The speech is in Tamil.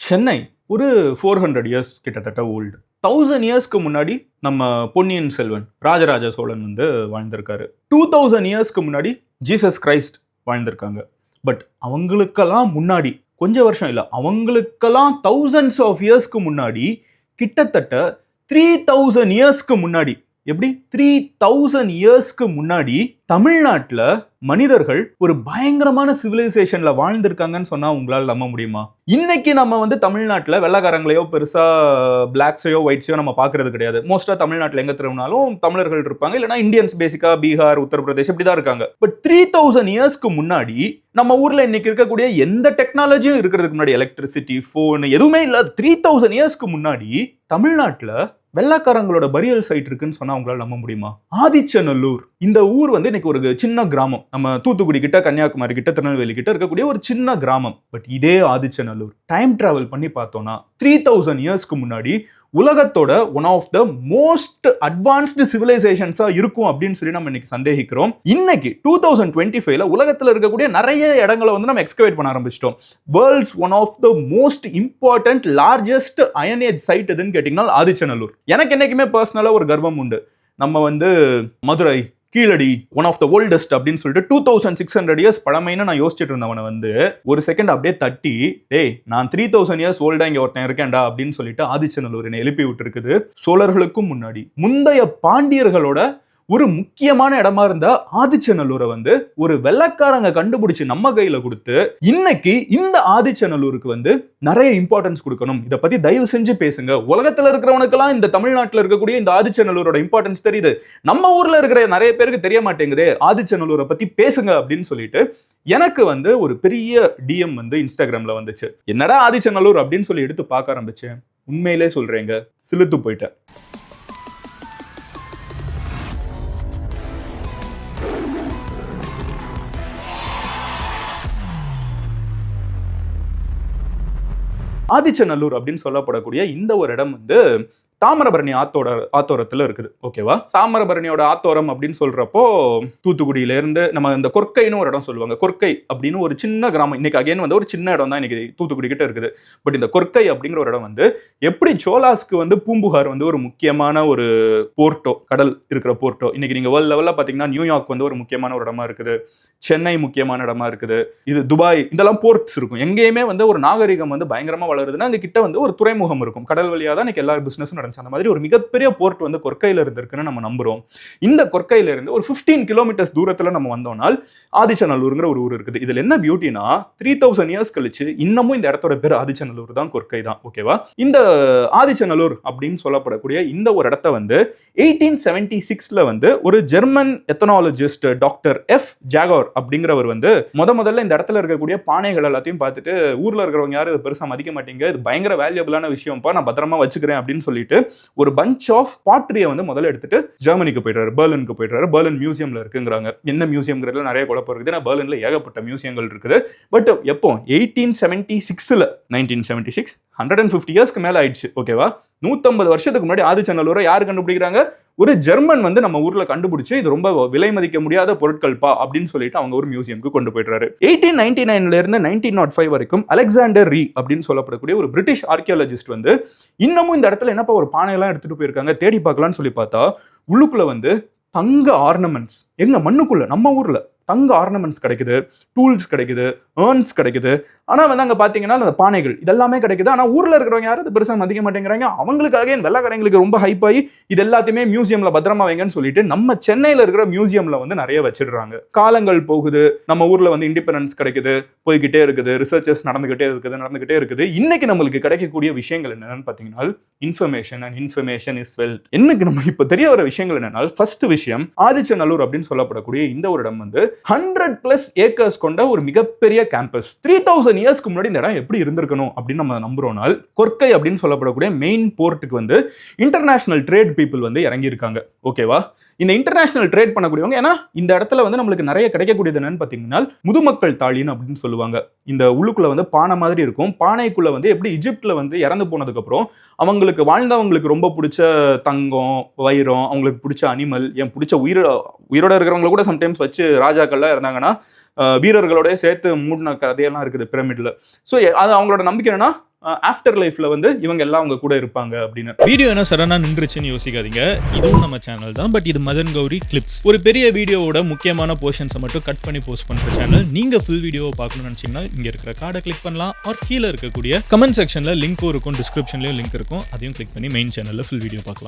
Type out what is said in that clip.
சென்னை ஒரு 400 இயர்ஸ் கிட்டத்தட்ட ஓல்டு. 1000 இயர்ஸ்க்கு முன்னாடி நம்ம பொன்னியின் செல்வன் ராஜராஜ சோழன் வந்து வாழ்ந்திருக்காரு. 2000 இயர்ஸ்க்கு முன்னாடி ஜீசஸ் கிரைஸ்ட் வாழ்ந்திருக்காங்க. பட் அவங்களுக்கெல்லாம் முன்னாடி கொஞ்சம் வருஷம் இல்லை, அவங்களுக்கெல்லாம் thousands ஆஃப் இயர்ஸ்க்கு முன்னாடி கிட்டத்தட்ட 3000 இயர்ஸ்க்கு முன்னாடி, எப்படி 3000 இயர்ஸ்க்கு முன்னாடி தமிழ்நாட்டுல மனிதர்கள் ஒரு பயங்கரமான சிவிலைசேஷன்ல வாழ்ந்திருக்காங்கன்னு சொன்னா உங்களால நம்ப முடியுமா? இன்னைக்கு நம்ம வந்து தமிழ்நாட்டுல வெள்ளக்காரங்களையோ பெருசா பிளாக்ஸையோ ஒயிட்ஸையோ நம்ம பாக்குறது கிடையாது. மோஸ்டா தமிழ்நாட்டுல எங்க திரும்பினாலும் தமிழர்கள் இருப்பாங்க, இல்லைன்னா இந்தியன்ஸ் பேசிக்கா பீகார் உத்தரப்பிரதேஷ் இப்படிதான் இருக்காங்க. பட் 3000 இயர்ஸ்க்கு முன்னாடி நம்ம ஊர்ல இன்னைக்கு இருக்கக்கூடிய எந்த டெக்னாலஜியும் இருக்கிறதுக்கு முன்னாடி, எலக்ட்ரிசிட்டி, போன் எதுவுமே இல்லாத 3000 இயர்ஸ்க்கு முன்னாடி தமிழ்நாட்டுல வெள்ளக்காரங்களோட பரியல் சைட் இருக்குன்னு சொன்னா உங்களால நம்ப முடியுமா? ஆதிச்சநல்லூர் இந்த ஊர் வந்து இன்னைக்கு ஒரு சின்ன கிராமம். நம்ம தூத்துக்குடி கிட்ட, கன்னியாகுமரி கிட்ட, திருநெல்வேலி கிட்ட இருக்கக்கூடிய ஒரு சின்ன கிராமம். பட் இதே ஆதிச்சநல்லூர் டைம் டிராவல் பண்ணி பார்த்தோம்னா 3000 இயர்ஸ்க்கு முன்னாடி உலகத்தோட one of the most advanced சிவிலைசேஷன்ஸா இருக்கும் அப்படின்னு சொல்லி நம்ம இன்னைக்கு சந்தேகிக்கிறோம். இன்னைக்கு 2025ல உலகத்துல இருக்கக்கூடிய நிறைய இடங்களை வந்து நம்ம எக்ஸ்கவேட் பண்ண ஆரம்பிச்சிட்டோம். World's one of the most important largest iron age site எதுன்னு கேட்டீங்கன்னா ஆதிச்சநல்லூர். எனக்கு என்னைக்குமே பர்சனலா ஒரு கர்வம் உண்டு. நம்ம வந்து Madurai Keeladi one of the oldest அப்படின்னு சொல்லிட்டு 2600 இயர்ஸ் பழமைன்னு நான் யோசிச்சுட்டு இருந்தவனை வந்து ஒரு செகண்ட் அப்படியே தட்டி, டேய் நான் 3000 இயர்ஸ் ஓல்டா இங்க ஒருத்தன் இருக்கேன்டா அப்படின்னு சொல்லிட்டு ஆதிச்சநல்லூர் என்னை எழுப்பி விட்டு இருக்குது. சோழர்களுக்கும் முன்னாடி முந்தைய பாண்டியர்களோட ஒரு முக்கியமான இடமா இருந்த ஆதிச்சநல்லூரை வந்து ஒரு வெள்ளக்காரங்க கண்டுபிடிச்சு நம்ம கையில கொடுத்து, இன்னைக்கு இந்த ஆதிச்சநல்லூருக்கு வந்து நிறைய இம்பார்ட்டன்ஸ் கொடுக்கணும். இதை பத்தி தயவு செஞ்சு பேசுங்க. உலகத்துல இருக்கிறவனுக்கெல்லாம் இந்த தமிழ்நாட்டில் இருக்கக்கூடிய இந்த ஆதிச்சநல்லூரோட இம்பார்ட்டன்ஸ் தெரியுது, நம்ம ஊர்ல இருக்கிற நிறைய பேருக்கு தெரிய மாட்டேங்குது, ஆதிச்சநல்லூரை பத்தி பேசுங்க அப்படின்னு சொல்லிட்டு எனக்கு வந்து ஒரு பெரிய டிஎம் வந்து இன்ஸ்டாகிராம்ல வந்துச்சு. என்னடா ஆதிச்சநல்லூர் அப்படின்னு சொல்லி எடுத்து பார்க்க ஆரம்பிச்சேன். உண்மையிலே சொல்றேங்க, சிலுத்து போயிட்டேன். ஆதிச்சநல்லூர் அப்படின்னு சொல்லப்படக்கூடிய இந்த ஒரு இடம் வந்து தாமிரபரணி ஆத்தோரத்துல இருக்குது. ஓகேவா? தாமிரபரணியோட ஆத்தோரம் அப்படின்னு சொல்றப்போ தூத்துக்குடியில இருந்து நம்ம இந்த கொற்கைன்னு ஒரு இடம் சொல்லுவாங்க. கொற்கை அப்படின்னு ஒரு சின்ன கிராமம். இன்னைக்கு அகைன் வந்து ஒரு சின்ன இடம் தான் இன்னைக்கு தூத்துக்குடி கிட்ட இருக்குது. பட் இந்த கொற்கை அப்படிங்கிற ஒரு இடம் வந்து எப்படி சோலாஸ்க்கு வந்து பூம்புகார் வந்து ஒரு முக்கியமான ஒரு போர்ட்டோ, கடல் இருக்கிற போர்ட்டோ, இன்னைக்கு நீங்க வேர்ல்ட் லெவல்ல பாத்தீங்கன்னா நியூயார்க் வந்து ஒரு முக்கியமான ஒரு இடமா இருக்குது, சென்னை முக்கியமான இடமா இருக்குது, இது துபாய், இதெல்லாம் போர்ட்ஸ் இருக்கும். எங்கேயுமே வந்து ஒரு நாகரிகம் வந்து பயங்கரமா வளருதுன்னா அங்க கிட்ட வந்து ஒரு துறைமுகம் இருக்கும். கடல் வழியா தான் இன்னைக்கு எல்லா பிசினஸும் நடந்துச்சு. அந்த மாதிரி ஒரு மிகப்பெரிய போர்ட் வந்து கொற்கையில இருந்திருக்குன்னு நம்ம நம்புறோம். இந்த கொற்கையில இருந்து ஒரு 15 கிலோமீட்டர்ஸ் தூரத்துல நம்ம வந்தோம்னால் ஆதிச்சநல்லூர்ங்கிற ஒரு ஊர் இருக்குது. இதுல என்ன பியூட்டினா 3000 இயர்ஸ் கழிச்சு இன்னமும் இந்த இடத்தோட பேர் ஆதிச்சநல்லூர் தான், கொற்கை தான். ஓகேவா? இந்த ஆதிச்சநல்லூர் அப்படின்னு சொல்லப்படக்கூடிய இந்த ஒரு இடத்த வந்து 1876ல வந்து ஒரு ஜெர்மன் எத்தனாலஜிஸ்ட் டாக்டர் எஃப் ஜாகோர் அப்படிங்கிறவர் வந்து முதல்ல இந்த இடத்துல இருக்கக்கூடிய பானைகள் எல்லாத்தையும் பார்த்துட்டு, ஊர்ல இருக்கிறவங்க யாரும் இதை பெருசா மதிக்க மாட்டீங்க, இது பயங்கர வேல்யூபிளான விஷயம்ப்பா, நான் பத்திரமா வச்சுக்கிறேன் அப்படின்னு சொல்லிட்டு ஒரு பஞ்ச் ஆஃப் பாட்ரியை வந்து முதல்ல எடுத்துட்டு ஜெர்மனிக்கு போயிடுறாரு, பெர்லினுக்கு போயிடுறாரு. பெர்லின் மியூசியம்ல இருக்குங்கிறாங்க. என்ன மியூசியம்ங்கிறதுல நிறைய குழப்பம் இருக்குது. ஏன்னா பெர்லின்ல ஏகப்பட்ட மியூசியங்கள் இருக்குது. பட் எப்போ 1876ல 1976 150 இயர்ஸ்க்கு மேல ஆயிடுச்சு. ஓகேவா? 150 வருஷத்துக்கு முன்னாடி ஆதிச்சநல்லூரை யார் கண்டுபிடிக்கிறாங்க? ஒரு ஜெர்மன் வந்து நம்ம ஊர்ல கண்டுபிடிச்சு இது ரொம்ப விலை மதிக்க முடியாத பொருட்கள்ப்பா அப்படின்னு சொல்லிட்டு அவங்க ஒரு மியூசியம்க்கு கொண்டு போயிடுறாரு. 1899ல இருந்து 1905 வரைக்கும் அலெக்சாண்டர் ரீ அப்படின்னு சொல்லப்படக்கூடிய ஒரு பிரிட்டிஷ் ஆர்கியாலஜிஸ்ட் வந்து இன்னமும் இந்த இடத்துல என்னப்பா ஒரு பானையெல்லாம் எடுத்துட்டு போயிருக்காங்க, தேடி பார்க்கலாம்னு சொல்லி பார்த்தா உள்ளுக்குள்ள வந்து தங்க ஆர்னமெண்ட்ஸ், எங்க மண்ணுக்குள்ள நம்ம ஊர்ல தங்க ஆர்னமெண்ட்ஸ் கிடைக்குது, டூல்ஸ் கிடைக்குது, ஏர்ன்ஸ் கிடைக்குது. ஆனா வந்து அங்க பாத்தீங்கன்னா அந்த பானைகள் இதெல்லாமே கிடைக்குது. ஆனா ஊர்ல இருக்கிறவங்க யாரும் அது பெருசா மதிக்க மாட்டேங்கிறாங்க. அவங்களுக்காக வெள்ளக்காரங்களுக்கு ரொம்ப ஹைப் ஆகி இது எல்லாத்தையுமே மியூசியம்ல பத்திரமா வைங்கன்னு சொல்லிட்டு நம்ம சென்னையில இருக்கிற மியூசியம்ல வந்து நிறைய வச்சிடுறாங்க. காலங்கள் போகுது, நம்ம ஊர்ல வந்து இண்டிபெண்டன்ஸ் கிடைக்குது, போய்கிட்டே இருக்குது, ரிசர்ச்சஸ் நடந்துகிட்டே இருக்குது. இன்னைக்கு நம்மளுக்கு கிடைக்கக்கூடிய விஷயங்கள் என்னன்னு பாத்தீங்கன்னா information, and information is wealth. இன்னைக்கு நம்ம இப்ப தெரிய வர விஷயங்கள் என்னன்னா, ஃபர்ஸ்ட் விஷயம் ஆதிச்சநல்லூர் அப்படின்னு சொல்லப்படக்கூடிய இந்த ஒரு இடம் வந்து 100+ ஏக்கர்ஸ் கொண்ட ஒரு மிகப்பெரிய கேம்பஸ். 3000 இயர்ஸ்க்கு முன்னாடி இந்த இடம் எப்படி இருந்திருக்கணும் அப்படின்னு நம்ம நம்புறோம்னால், கொற்கை அப்படின்னு சொல்லப்படக்கூடிய மெயின் போர்ட்டுக்கு வந்து இன்டர்நேஷனல் ட்ரேட் பீப்புள் வந்து இறங்கி இருக்காங்க. ஓகேவா? இந்த இன்டர்நேஷனல் ட்ரேட் பண்ணக்கூடியவங்க, ஏன்னா இந்த இடத்துல வந்து நம்மளுக்கு நிறைய கிடைக்கக்கூடியது என்னன்னு பாத்தீங்கன்னா முதுமக்கள் தாழின்னு அப்படின்னு சொல்லுவாங்க. இந்த உள்ளுக்குள்ள வந்து பானை மாதிரி இருக்கும். பானைக்குள்ள வந்து எப்படி இஜிப்ட்ல வந்து இறந்து போனதுக்கு அப்புறம் அவங்களுக்கு வாழ்ந்தவங்களுக்கு ரொம்ப பிடிச்ச தங்கம், வைரம், அவங்களுக்கு பிடிச்ச அனிமல், என் பிடிச்ச உயிரோட இருக்கிறவங்கள கூட சம்டைம்ஸ் வச்சு ராஜாக்கள்லாம் இருந்தாங்கன்னா வீரர்களோட சேர்த்து மூடின கதையெல்லாம் இருக்குது பிரமிட்ல. ஸோ அது அவங்களோட நம்பிக்கை என்னன்னா ஆஃப்டர் லைஃப்ல வந்து இவங்க எல்லாம் அவங்க கூட இருப்பாங்க அப்படின்னு. வீடியோ என்ன சடனா நின்றுச்சுன்னு யோசிக்காதீங்க. இதுவும் நம்ம சேனல் தான், பட் இது மதன் கௌரி கிளிப்ஸ். ஒரு பெரிய வீடியோவோட முக்கியமான போர்ஷன்ஸை மட்டும் கட் பண்ணி போஸ்ட் பண்ற சேனல். நீங்க ஃபுல் வீடியோவை பார்க்கணும்னு நினைச்சீங்கன்னா இங்க இருக்கிற கார்டை கிளிக் பண்ணலாம். ஆர் கீழே இருக்கக்கூடிய கமெண்ட் செக்ஷன்ல லிங்க்கும் இருக்கும், டிஸ்கிரிப்ஷன்லயும் லிங்க் இருக்கும். அதையும் கிளிக் பண்ணி மெயின் சேனல்ல ஃபுல் வீடியோ பார்க்கலாம்.